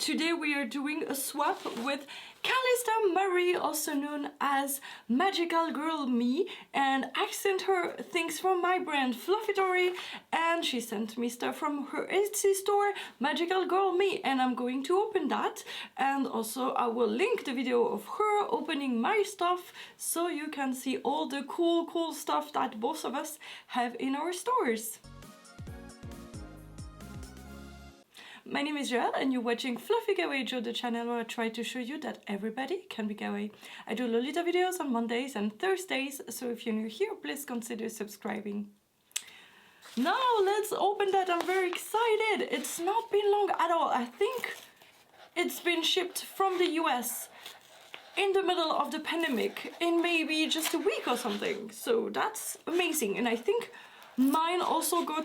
Today we are doing a swap with Callista Marie, also known as Magical Girl Me, and I sent her things from my brand Fluffy Tori, and she sent me stuff from her Etsy store Magical Girl Me, and I'm going to open that, and also I will link the video of her opening my stuff so you can see all the cool stuff that both of us have in our stores. My name is Joelle and you're watching Fluffy Kawaii, the channel where I try to show you that everybody can be kawaii. I do lolita videos on Mondays and Thursdays, so if you're new here, please consider subscribing. Now let's open that. I'm very excited. It's not been long at all. I think it's been shipped from the US in the middle of the pandemic in maybe just a week or something. So that's amazing. And I think mine also got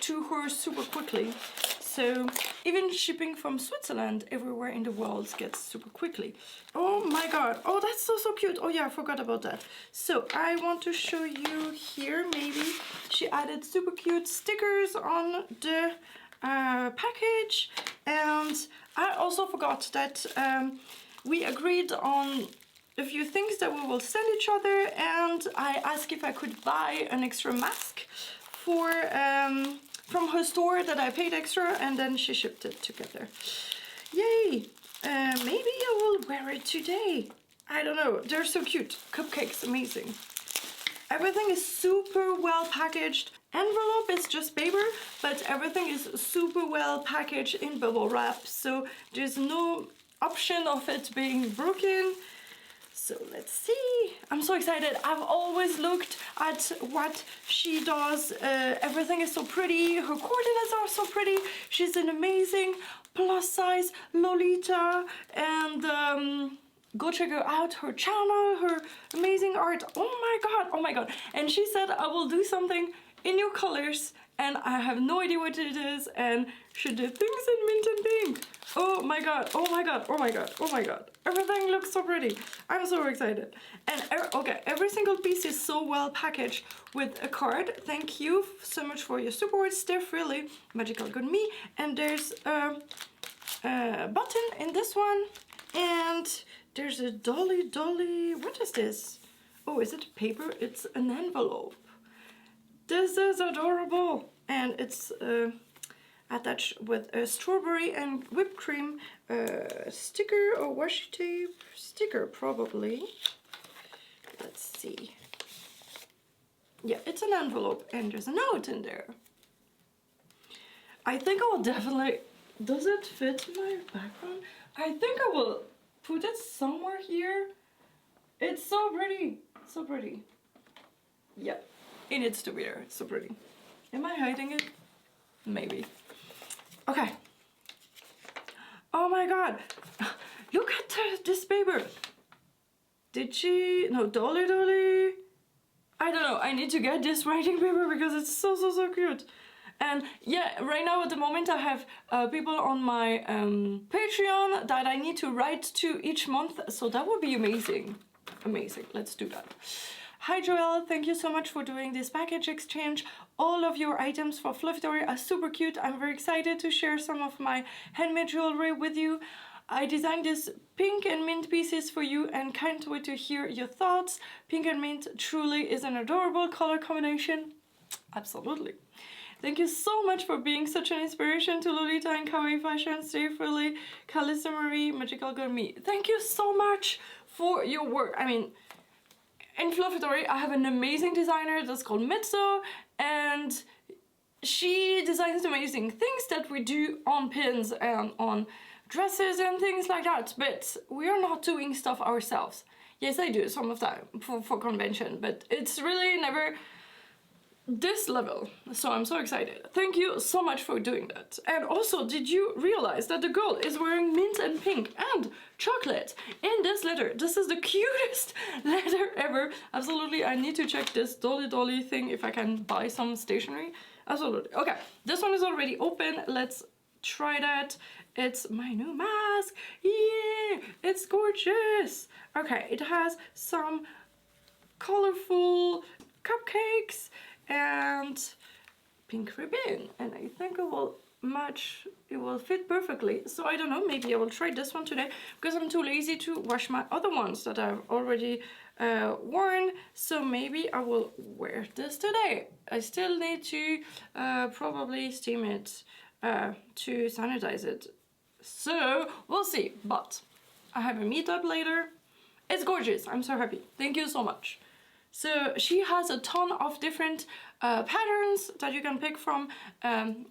to her super quickly. So even shipping from Switzerland everywhere in the world gets super quickly. Oh my god. Oh, that's so cute. Oh yeah, I forgot about that. So I want to show you here, maybe she added super cute stickers on the package. And I also forgot that we agreed on a few things that we will send each other, and I asked if I could buy an extra mask for from her store that I paid extra, and then she shipped it together. Yay! Maybe I will wear it today. I don't know. They're so cute. Cupcakes, amazing. Everything is super well packaged. Envelope is just paper, but everything is super well packaged in bubble wrap, so there's no option of it being broken. So let's see. I'm so excited. I've always looked at what she does. Everything is so pretty. Her coordinates are so pretty. She's an amazing plus size lolita, and go check her out, her channel, her amazing art. Oh my god. And she said I will do something in your colors, and I have no idea what it is, and she did things in mint and pink. Oh my god. Everything looks so pretty. I'm so excited. And okay, every single piece is so well packaged with a card. Thank you so much for your support. Stay really Magical Good Me. And there's a button in this one, and there's a dolly. What is this? Oh, is it paper? It's an envelope. This is adorable, and it's attached with a strawberry and whipped cream sticker or washi tape sticker, probably. Let's see. Yeah, it's an envelope, and there's a note in there. I think I will definitely... Does it fit my background? I think I will put it somewhere here. It's so pretty. So pretty. Yeah. It needs to be there. It's so pretty. Am I hiding it? Maybe. Okay. Oh my god. Look at this paper. Did she... No, dolly. I don't know. I need to get this writing paper because it's so cute. And yeah, right now at the moment I have people on my Patreon that I need to write to each month. So that would be amazing. Amazing. Let's do that. Hi Joelle, thank you so much for doing this package exchange. All of your items for Fluffy Tori are super cute. I'm very excited to share some of my handmade jewelry with you. I designed these pink and mint pieces for you and can't wait to hear your thoughts. Pink and mint truly is an adorable color combination. Absolutely. Thank you so much for being such an inspiration to Lolita and Kawaii fashion. Stay fully, Callista Marie, Magical Girl Me. Thank you so much for your work. I mean, in Fluffy Tori, I have an amazing designer that's called Mitzo, and she designs amazing things that we do on pins and on dresses and things like that, but we are not doing stuff ourselves. Yes, I do some of that for convention, but it's really never this level, so I'm so excited. Thank you so much for doing that. And also, did you realize that the girl is wearing mint and pink and chocolate in this letter? This is the cutest letter ever. Absolutely, I need to check this dolly thing if I can buy some stationery. Absolutely. Okay, this one is already open. Let's try that. It's my new mask. Yeah, it's gorgeous. Okay, it has some colorful cupcakes and pink ribbon, and I think I will match, it will fit perfectly. So I don't know, maybe I will try this one today because I'm too lazy to wash my other ones that I've already worn. So maybe I will wear this today. I still need to probably steam it to sanitize it. So we'll see, but I have a meetup later. It's gorgeous. I'm so happy. Thank you so much. So she has a ton of different patterns that you can pick from.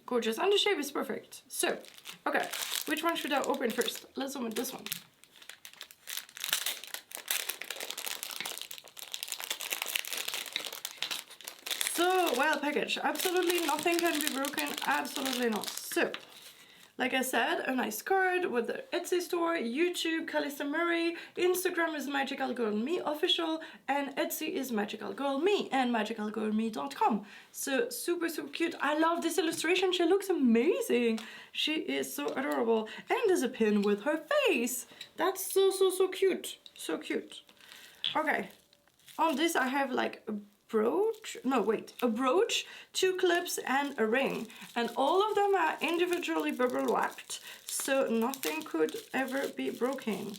Gorgeous, and the shape is perfect. So, okay, which one should I open first? Let's open this one. So well packaged. Absolutely nothing can be broken. Absolutely not. So, like I said, a nice card with the Etsy store, YouTube, Callista Murray, Instagram is Magical Girl Me Official, and Etsy is Magical Girl Me and magicalgirlme.com. So super, super cute. I love this illustration. She looks amazing. She is so adorable. And there's a pin with her face. That's so, so, so cute. So cute. Okay. On this I have like a brooch, no wait, a brooch, 2 clips and a ring, and all of them are individually bubble wrapped, so nothing could ever be broken.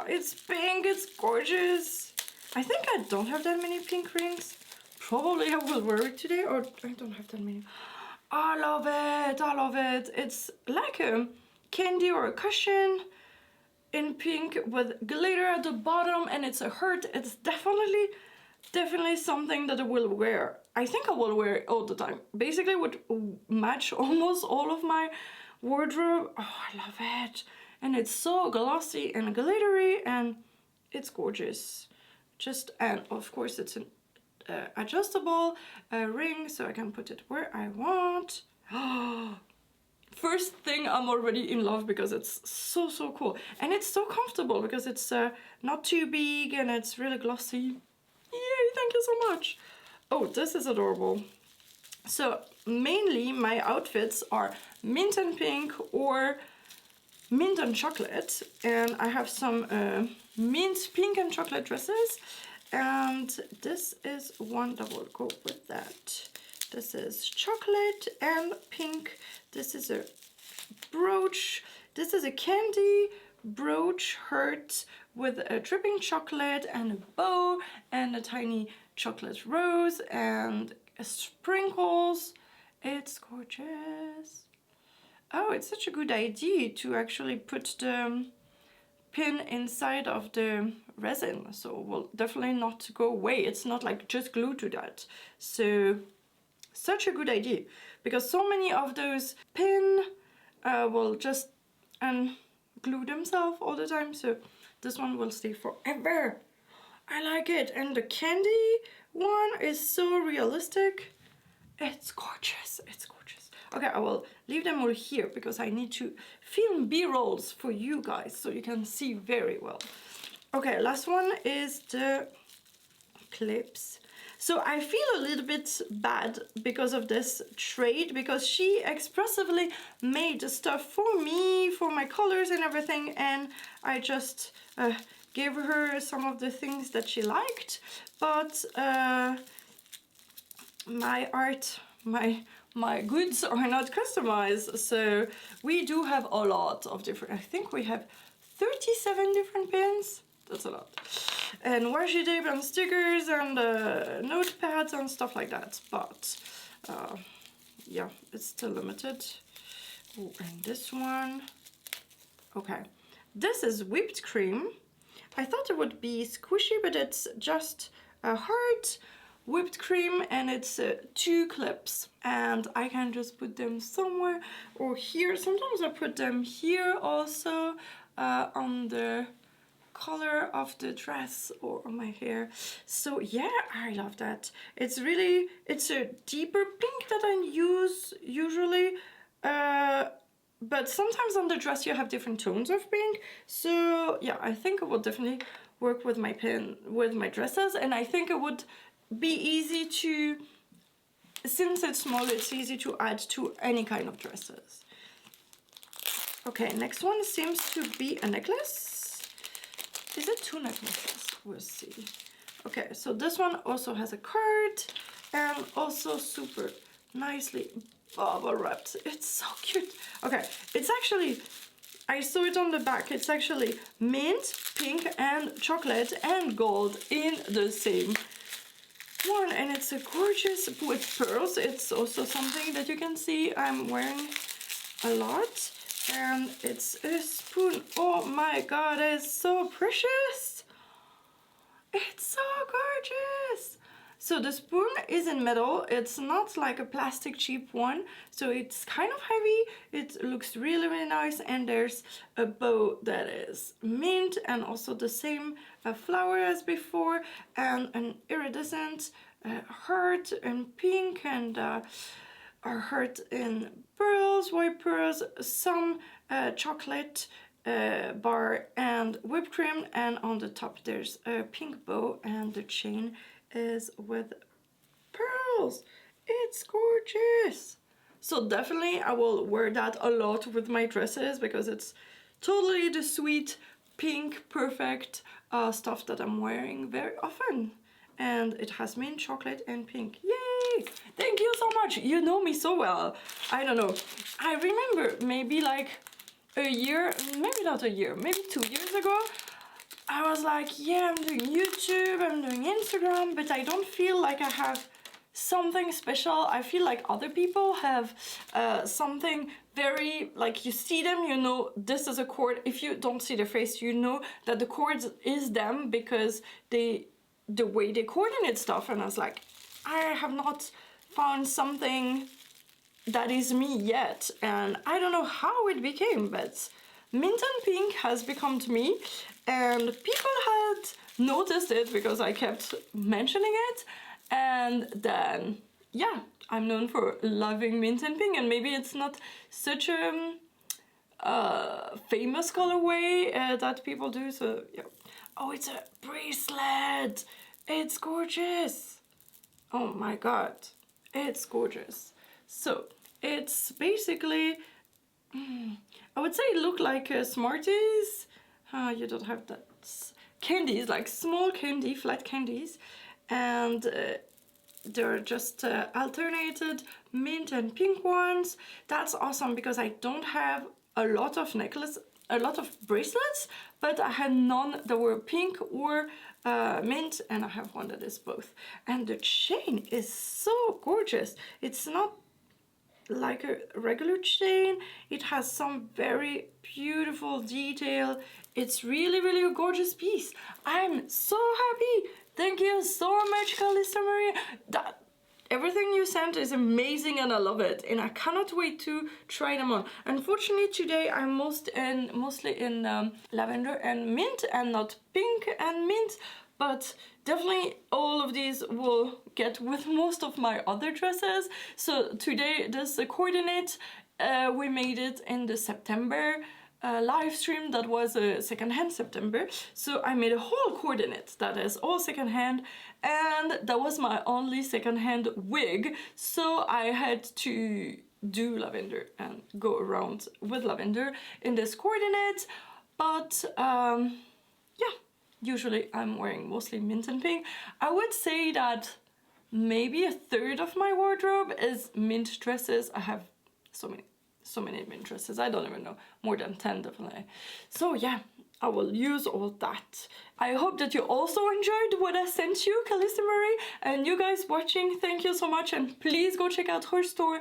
It's pink, it's gorgeous. I think I don't have that many pink rings. Probably I will wear it today, or I don't have that many. I love it, I love it. It's like a candy or a cushion in pink with glitter at the bottom, and it's a heart. It's definitely something that I will wear. I think I will wear it all the time. Basically would match almost all of my wardrobe. Oh, I love it. And it's so glossy and glittery, and it's gorgeous. And of course it's an adjustable ring, so I can put it where I want. First thing, I'm already in love because it's so, so cool. And it's so comfortable because it's not too big and it's really glossy. Yay, thank you so much. Oh, this is adorable. So mainly my outfits are mint and pink or mint and chocolate. And I have some mint, pink and chocolate dresses. And this is one that will go with that. This is chocolate and pink. This is a brooch. This is a candy brooch heart with a dripping chocolate and a bow and a tiny chocolate rose and sprinkles. It's gorgeous. Oh, it's such a good idea to actually put the pin inside of the resin, so it will definitely not go away. It's not like just glued to that. So such a good idea, because so many of those pin will just glue themselves all the time, so this one will stay forever. I like it. And the candy one is so realistic. It's gorgeous. It's gorgeous. Okay, I will leave them all here because I need to film B-rolls for you guys so you can see very well. Okay, last one is the clips. So I feel a little bit bad because of this trade, because she expressively made the stuff for me, for my colors and everything, and I just gave her some of the things that she liked. But my art, my goods are not customized, so we do have a lot of different, I think we have 37 different pins. That's a lot. And washi tape and stickers and notepads and stuff like that. But yeah, it's still limited. Ooh, and this one. Okay. This is whipped cream. I thought it would be squishy, but it's just a heart whipped cream, and it's 2 clips. And I can just put them somewhere or here. Sometimes I put them here also on the color of the dress or on my hair. So yeah, I love that. It's a deeper pink that I use usually, but sometimes on the dress you have different tones of pink. So yeah, I think it will definitely work with my dresses, and I think it would be easy to, since it's small, it's easy to add to any kind of dresses. Okay, next one seems to be a necklace. Is it 2 necklaces? We'll see. Okay, so this one also has a card and also super nicely bubble wrapped. It's so cute. Okay, it's actually, I saw it on the back. It's actually mint, pink, and chocolate and gold in the same one, and it's a gorgeous with pearls. It's also something that you can see I'm wearing a lot, and it's a spoon. Oh my god, it's so precious. It's so gorgeous. So the spoon is in metal. It's not like a plastic cheap one, so it's kind of heavy. It looks really, really nice, and there's a bow that is mint and also the same flower as before, and an iridescent heart in pink, and a heart in pearls, white pearls, some chocolate bar and whipped cream, and on the top there's a pink bow, and the chain is with pearls. It's gorgeous. So definitely I will wear that a lot with my dresses, because it's totally the sweet pink perfect stuff that I'm wearing very often. And it has mint, chocolate, and pink. Yay! Thank you so much. You know me so well. I don't know. I remember maybe like a year, maybe not a year, maybe 2 years ago, I was like, yeah, I'm doing YouTube, I'm doing Instagram, but I don't feel like I have something special. I feel like other people have something very, like you see them, you know, this is a cord. If you don't see their face, you know that the cord is them, because the way they coordinate stuff. And I was like, I have not found something that is me yet, and I don't know how it became, but mint and pink has become to me, and people had noticed it because I kept mentioning it, and then yeah, I'm known for loving mint and pink, and maybe it's not such a famous colorway that people do, so yeah. Oh, it's a bracelet. It's gorgeous. Oh my god, it's gorgeous. So it's basically, I would say it look like Smarties. You don't have that. Candies, like small candy, flat candies. And they're just alternated mint and pink ones. That's awesome, because I don't have a lot of bracelets, but I had none that were pink or mint, and I have one that is both. And the chain is so gorgeous. It's not like a regular chain. It has some very beautiful detail. It's really, really a gorgeous piece. I'm so happy. Thank you so much, Callista Maria. Everything you sent is amazing, and I love it, and I cannot wait to try them on. Unfortunately today I'm mostly in lavender and mint, and not pink and mint, but definitely all of these will get with most of my other dresses. So today this coordinate, we made it in the September live stream that was a secondhand September. So I made a whole coordinate that is all secondhand, and that was my only secondhand wig, so I had to do lavender and go around with lavender in this coordinate. But yeah, usually I'm wearing mostly mint and pink. I would say that maybe a third of my wardrobe is mint dresses. I have so many mint dresses. I don't even know, more than 10 definitely. So yeah, I will use all that. I hope that you also enjoyed what I sent you, Callista Marie, and you guys watching, thank you so much, and please go check out her store,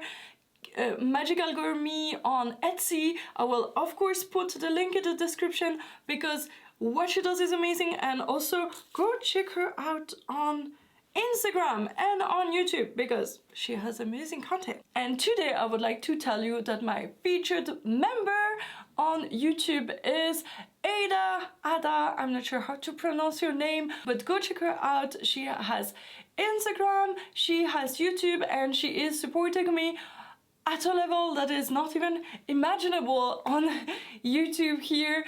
Magical Gourmet on Etsy. I will of course put the link in the description, because what she does is amazing, and also go check her out on Instagram and on YouTube, because she has amazing content. And today I would like to tell you that my featured member on YouTube is Ada, I'm not sure how to pronounce your name, but go check her out. She has Instagram, she has YouTube, and she is supporting me at a level that is not even imaginable on YouTube here.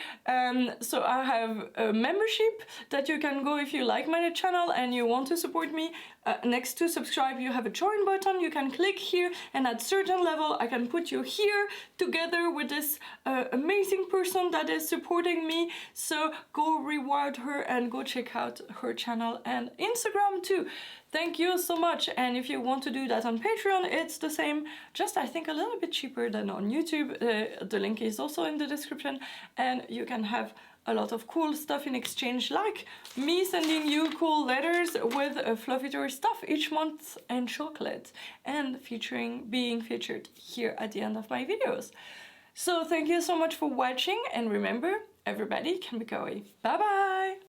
So I have a membership that you can go if you like my channel and you want to support me. Next to subscribe you have a join button. You can click here, and at certain level I can put you here together with this amazing person that is supporting me. So go reward her and go check out her channel and Instagram too. Thank you so much, and if you want to do that on Patreon, it's the same, just I think a little bit cheaper than on YouTube. The link is also in the description, and you can have a lot of cool stuff in exchange, like me sending you cool letters with Fluffy Tori stuff each month and chocolate, and being featured here at the end of my videos. So thank you so much for watching, and remember, everybody can be kawaii. Bye bye!